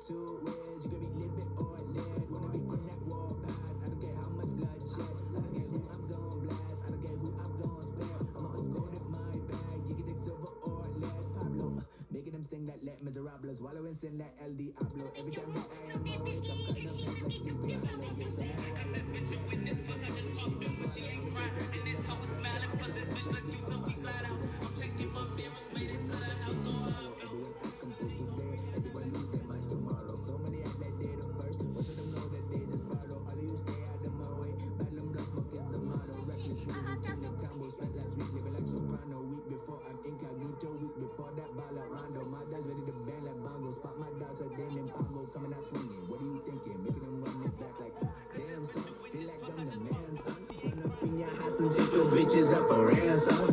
two ways. You can be living or dead. Wanna be on that warpath. I don't care how much bloodshed. I don't care who I'm gon' blast. I don't care who I'm gon' spare. I'm always gold in my bag. You can take silver or lead. Pablo, making them sing that Les Miserables. Wallow and sing that El Diablo. Every time that I am awake, I'm cutting up hands like sleepy. I love you, so now I love you. Bitch, with this fuck, I just fuck with, but she ain't cry. And this hoe is smiling, but this bitch look cute, so we slide out. I'm checking my mirrors, made it to the outdoor. Everyone act composed to bear. Everyone lose their minds tomorrow. So many act like they the first. Most of them know that they just borrow. All of you stay out of my way. Battle and blood smoke is the motto. Reckless moving, killing combos. Spent last week living like soprano. Week before I'm incognito. Week before that ball at Rondo. My dad's ready to bang like bongo. Spot my dogs like Dan and Pongo. Coming out swinging. What are you thinking? Making them run it back like damn son. Feel like I'm the man son. Run up in your house and take your bitches up for ransom.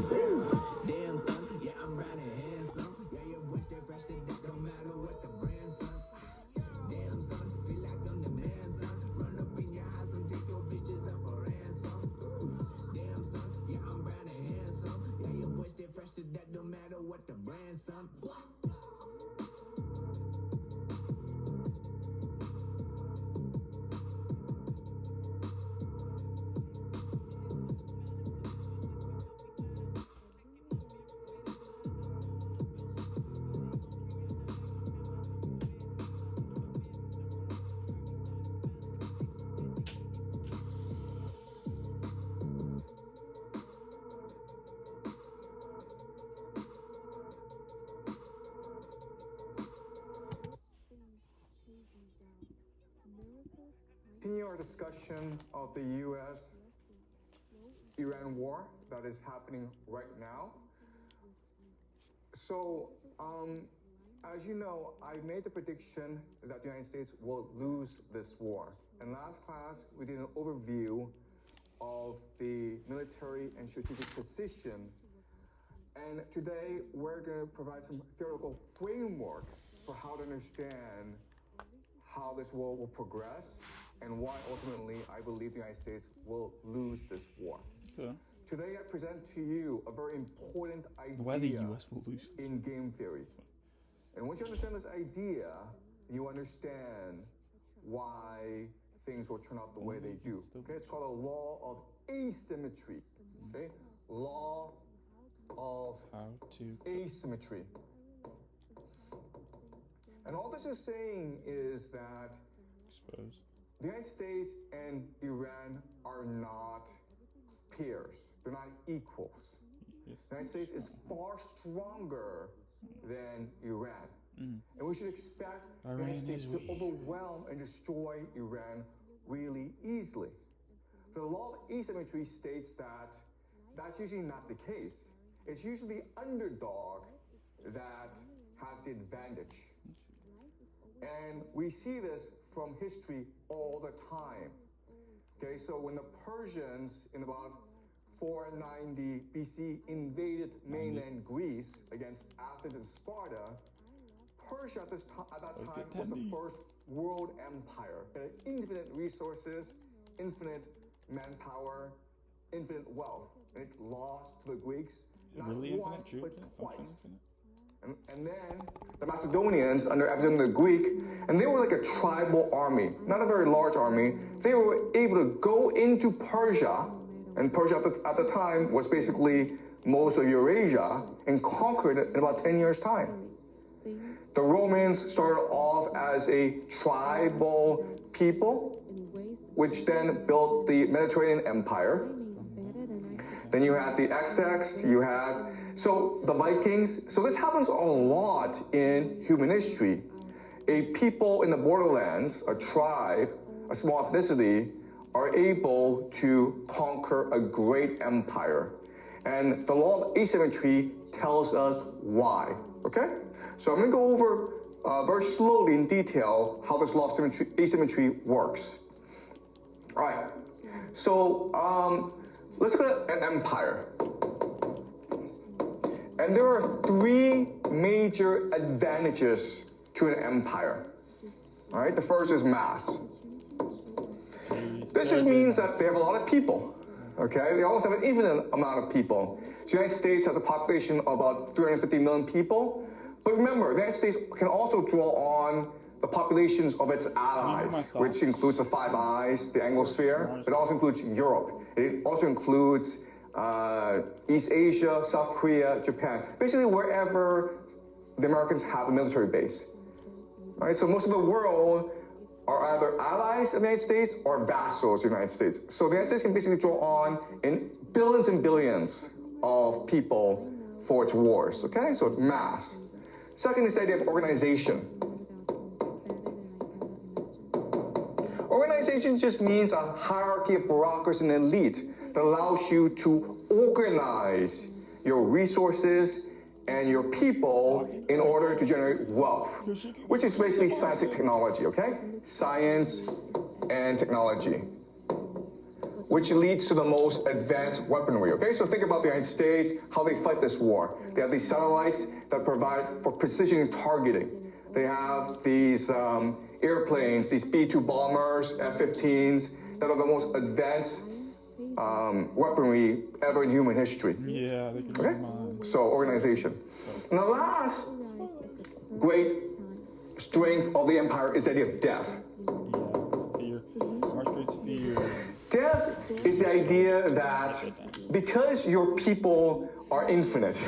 Damn son. Yeah, I'm riding handsome. Yeah, your boy stay fresh to death. Don't matter what the brand son. Damn son. Feel like I'm the man son. Run up in your house and take your bitches up for ransom. Damn son. Yeah, I'm riding handsome. Yeah, your boy stay fresh to death. Don't matter what the brand son. Continue our discussion of the U.S.-Iran war that is happening right now. So, as you know, I made the prediction that the United States will lose this war. In last class, we did an overview of the military and strategic position. And today, we're going to provide some theoretical framework for how to understand how this war will progress and why ultimately I believe the United States will lose this war. Okay. Today I present to you a very important Why the idea US will lose this. in game theory. And once you understand this idea, you understand why things will turn out the way they do. Okay, it's called a law of asymmetry. Okay, law of How to asymmetry. And all this is saying is that expose. the United States and Iran are not peers. They're not equals. The United States is far stronger than Iran. And we should expect the Iran United States is to weak. overwhelm and destroy Iran really easily. The law of asymmetry states that that's usually not the case. It's usually the underdog that has the advantage. And we see this from history all the time. Okay, so when the Persians in about 490 BC invaded mainland Greece against Athens and Sparta, Persia at that time was the first world empire. It had infinite resources, infinite manpower, infinite wealth. And it lost to the Greeks not Really once, infinite? but True? twice. Function infinite? And then the Macedonians, under Alexander the Greek, and they were like a tribal army, not a very large army. They were able to go into Persia, and Persia at the time was basically most of Eurasia, and conquered it in about 10 years' time. The Romans started off as a tribal people, which then built the Mediterranean Empire. Then you had the Aztecs, you had, so the Vikings. So this happens a lot in human history. A people in the borderlands, a tribe, a small ethnicity, are able to conquer a great empire. And the law of asymmetry tells us why, okay? So I'm gonna go over very slowly in detail how this law of asymmetry works. All right, so let's look at an empire. And there are three major advantages to an empire. All right, the first is mass. This just means that they have a lot of people. Okay, they also have an infinite amount of people. The United States has a population of about 350 million people. But remember, the United States can also draw on the populations of its allies, which includes the Five Eyes, the Anglosphere. It also includes Europe. It also includes East Asia, South Korea, Japan. Basically, wherever the Americans have a military base. All right, so most of the world are either allies of the United States or vassals of the United States. So the United States can basically draw on in billions and billions of people for its wars, okay? So it's mass. Second is the idea of organization. Organization just means a hierarchy of bureaucracy and elite that allows you to organize your resources and your people in order to generate wealth, which is basically science and technology, okay? Science and technology, which leads to the most advanced weaponry, okay? So think about the United States, how they fight this war. They have these satellites that provide for precision targeting. They have these airplanes, these B-2 bombers, F-15s, that are the most advanced weaponry ever in human history. Yeah, they can okay? So, organization. And the last great strength of the empire is the idea of death. Yeah, fear. Our streets fear. Death is the idea that because your people are infinite,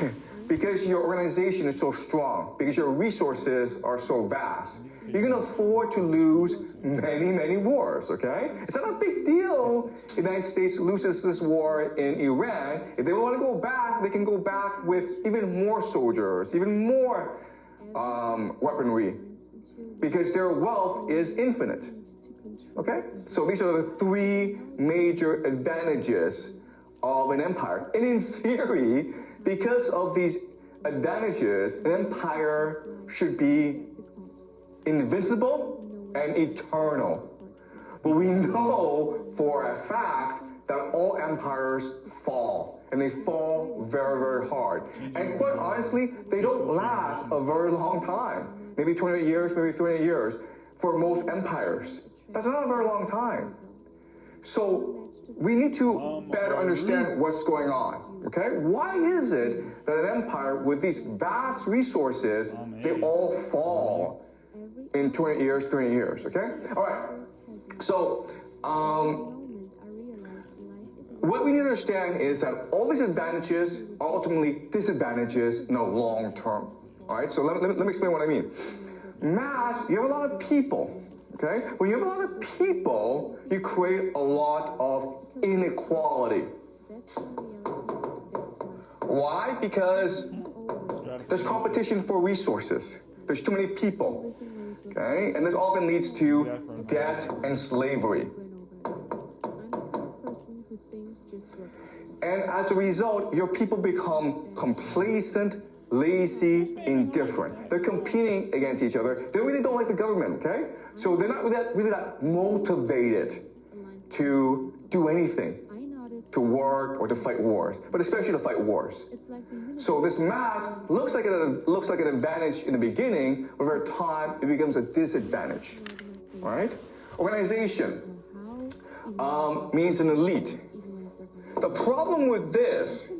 because your organization is so strong, because your resources are so vast, you can afford to lose many, many wars, okay? It's not a big deal if the United States loses this war in Iran. If they want to go back, they can go back with even more soldiers, even more weaponry, because their wealth is infinite, okay? So these are the three major advantages of an empire. And in theory, because of these advantages, an empire should be invincible and eternal. But we know for a fact that all empires fall, and they fall very, very hard. And quite honestly, they don't last a very long time. Maybe 28 years, maybe 30 years for most empires. That's not a very long time. So we need to better understand what's going on, okay? Why is it that an empire with these vast resources, they all fall in 20 years, 30 years, okay? All right, so what we need to understand is that all these advantages are ultimately disadvantages in the long term, all right? So let me explain what I mean. Mass, you have a lot of people, okay? When you have a lot of people, you create a lot of inequality. Why? Because there's competition for resources. There's too many people, okay? And this often leads to debt and slavery. And as a result, your people become complacent, lazy, indifferent. They're competing against each other. They really don't like the government, okay? So they're not really that motivated to do anything, to work or to fight wars, but especially to fight wars. So this mass looks like an advantage in the beginning, but over time it becomes a disadvantage. All right? Organization means an elite. The problem with this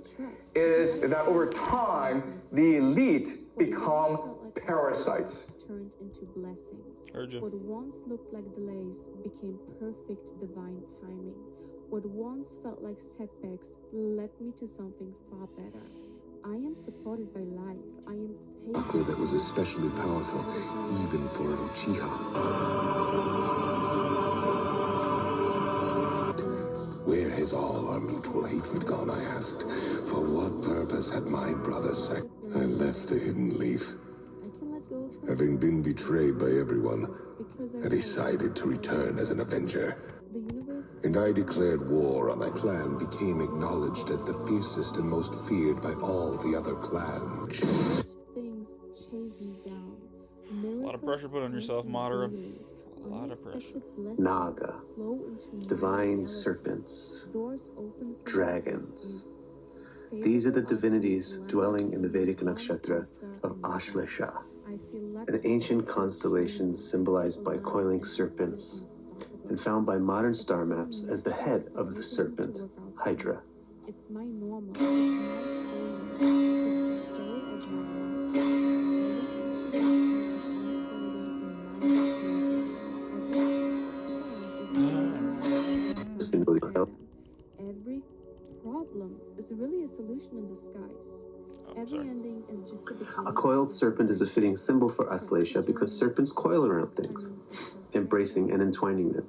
is that over time the elite become parasites. Turned into blessings. Urgent. What once looked like delays became perfect divine timing. What once felt like setbacks led me to something far better. I am supported by life. I am patient. That was especially powerful, even for an Uchiha. Where has all our mutual hatred gone, I asked. For what purpose had my brother I left the Hidden Leaf. Having been betrayed by everyone, I decided to return as an Avenger. And I declared war on my clan, became acknowledged as the fiercest and most feared by all the other clans. Things chase me down. A lot of pressure put on yourself, Madara. A lot of pressure. Naga, divine serpents, dragons. These are the divinities dwelling in the Vedic nakshatra of Ashlesha, an ancient constellation symbolized by coiling serpents and found by modern star maps as the head of the serpent, Hydra. It's my normal. It's the story of my Every problem is really a solution in disguise. Every ending is just a beginning. A coiled serpent is a fitting symbol for Aslesha because serpents coil around things, embracing and entwining them.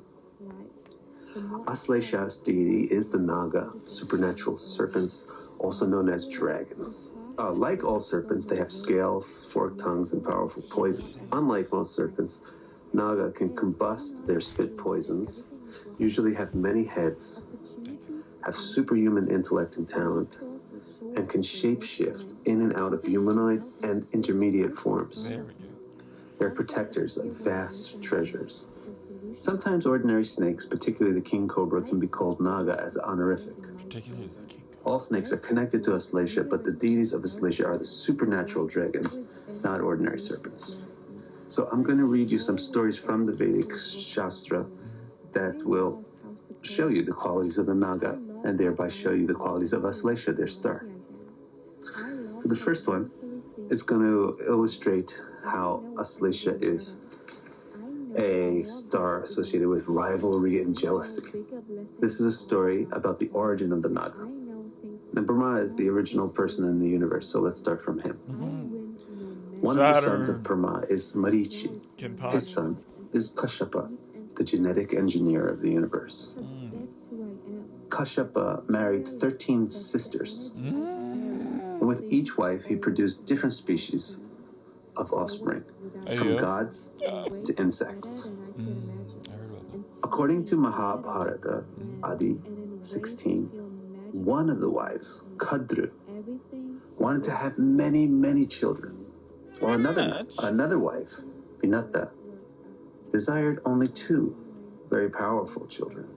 Aslesha's deity is the Naga, supernatural serpents, also known as dragons. Like all serpents, they have scales, forked tongues, and powerful poisons. Unlike most serpents, Naga can combust their spit poisons, usually have many heads, have superhuman intellect and talent, and can shapeshift in and out of humanoid and intermediate forms. They're protectors of vast treasures. Sometimes ordinary snakes, particularly the king cobra, can be called Naga as honorific. All snakes are connected to Aslesha, but the deities of Aslesha are the supernatural dragons, not ordinary serpents. So I'm going to read you some stories from the Vedic Shastra that will show you the qualities of the Naga and thereby show you the qualities of Aslesha, their star. So the first one is going to illustrate how Aslesha is a star associated with rivalry and jealousy. This is a story about the origin of the Naga. And Brahma is the original person in the universe, so let's start from him. One of the sons of Brahma is Marichi. His son is Kashyapa, the genetic engineer of the universe. Kashyapa married 13 sisters. And with each wife, he produced different species of offspring, from gods to insects. According to Mahabharata, Adi 16, one of the wives, Kadru, wanted to have many, many children, while another wife, Vinata, desired only 2 very powerful children.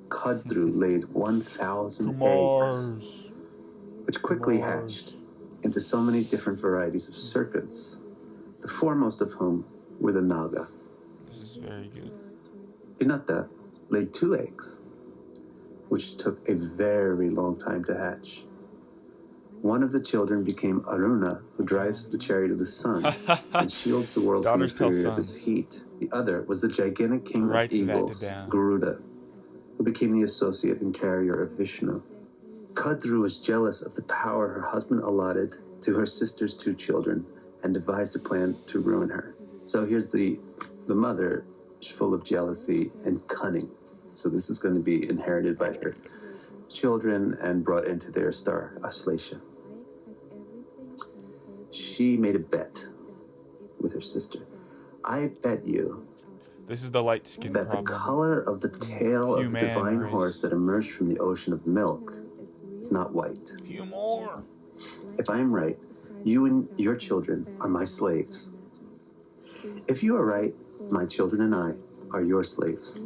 Kadru laid 1,000 eggs, which quickly hatched into so many different varieties of serpents, the foremost of whom were the Naga. This is very good. Vinata laid 2 eggs, which took a very long time to hatch. One of the children became Aruna, who drives the chariot of the sun and shields the world from the fury of his heat. The other was the gigantic king of eagles, Garuda, who became the associate and carrier of Vishnu. Kadru was jealous of the power her husband allotted to her sister's 2 children and devised a plan to ruin her. So here's the mother, full of jealousy and cunning. So this is going to be inherited by her children and brought into their star, Aslesha. She made a bet with her sister. I bet you this is the light skin that problem. the color of the tail of the divine horse that emerged from the ocean of milk is not white. Humor. If I am right, you and your children are my slaves. If you are right, my children and I are your slaves.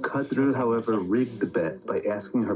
Kadru, however, rigged the bet by asking her